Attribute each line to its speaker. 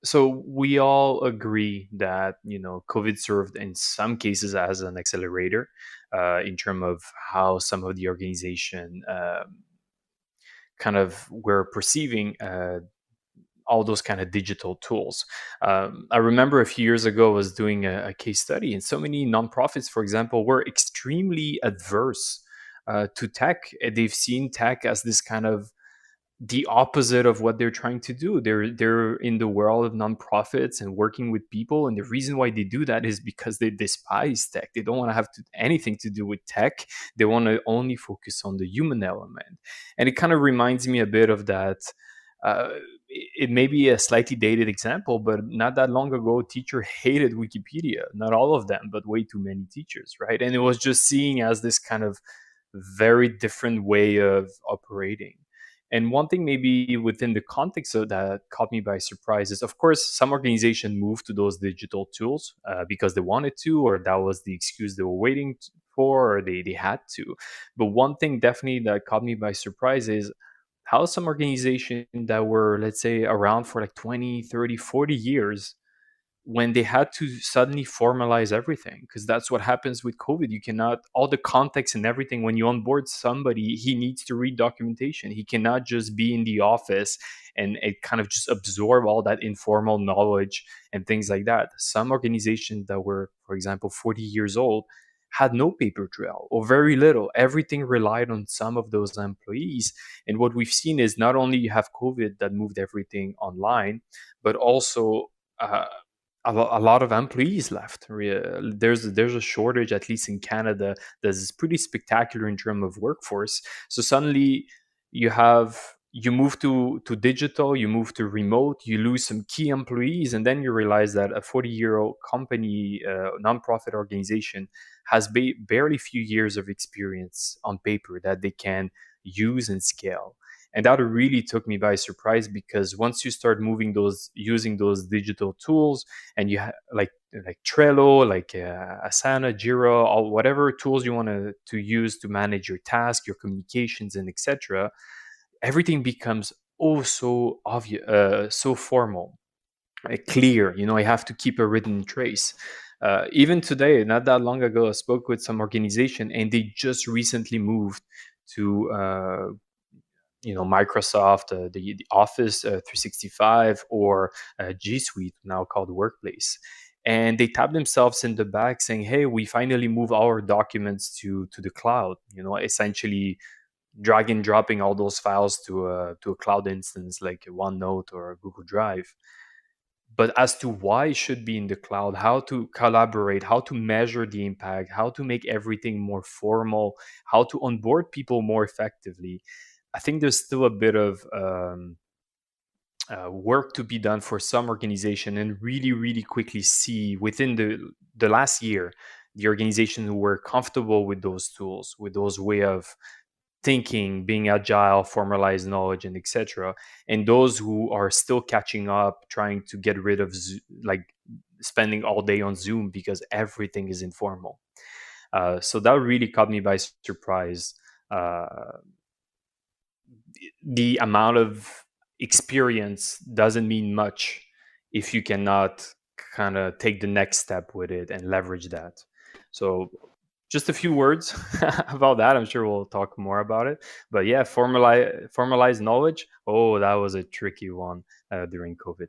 Speaker 1: So we all agree that COVID served in some cases as an accelerator in terms of how some of the organization kind of were perceiving all those kind of digital tools. I remember a few years ago I was doing a case study, and so many nonprofits, for example, were extremely adverse to tech. They've seen tech as this kind of the opposite of what they're trying to do. They're in the world of nonprofits and working with people, and the reason why they do that is because they despise tech. They don't want to have anything to do with tech. They want to only focus on the human element, and it kind of reminds me a bit of that. Uh, it may be a slightly dated example, but not that long ago, teacher hated Wikipedia. Not all of them, but way too many teachers, right? And it was just seen as this kind of very different way of operating. And one thing maybe within the context of that caught me by surprise is, of course, some organization moved to those digital tools because they wanted to, or that was the excuse they were waiting for, or they had to. But one thing definitely that caught me by surprise is how some organizations that were, let's say, around for like 20, 30, 40 years, when they had to suddenly formalize everything, because that's what happens with COVID. You cannot, all the context and everything, when you onboard somebody, he needs to read documentation. He cannot just be in the office and it kind of just absorb all that informal knowledge and things like that. Some organizations that were, for example, 40 years old had no paper trail or very little. Everything relied on some of those employees. And what we've seen is not only you have COVID that moved everything online, but also uh, a lot of employees left. There's a shortage, at least in Canada, that is pretty spectacular in terms of workforce. So suddenly you move to digital, you move to remote, you lose some key employees, and then you realize that a 40-year-old company, nonprofit organization, has barely few years of experience on paper that they can use and scale. And that really took me by surprise, because once you start moving those using those digital tools, and you like Trello, like Asana, Jira, all whatever tools you want to use to manage your task, your communications, and etc., everything becomes oh so obvious, so formal, clear. I have to keep a written trace. Even today, not that long ago, I spoke with some organization, and they just recently moved to Microsoft, the Office 365, or G Suite, now called Workplace. And they tap themselves in the back saying, hey, we finally move our documents to the cloud, essentially drag and dropping all those files to a cloud instance like OneNote or Google Drive. But as to why it should be in the cloud, how to collaborate, how to measure the impact, how to make everything more formal, how to onboard people more effectively, I think there's still a bit of work to be done for some organization, and really, really quickly see within the last year, the organization who were comfortable with those tools, with those way of thinking, being agile, formalized knowledge, and etc. And those who are still catching up, trying to get rid of like spending all day on Zoom because everything is informal. So that really caught me by surprise. Uh, the amount of experience doesn't mean much if you cannot kind of take the next step with it and leverage that. So just a few words about that. I'm sure we'll talk more about it. But yeah, formalize knowledge. Oh, that was a tricky one during COVID.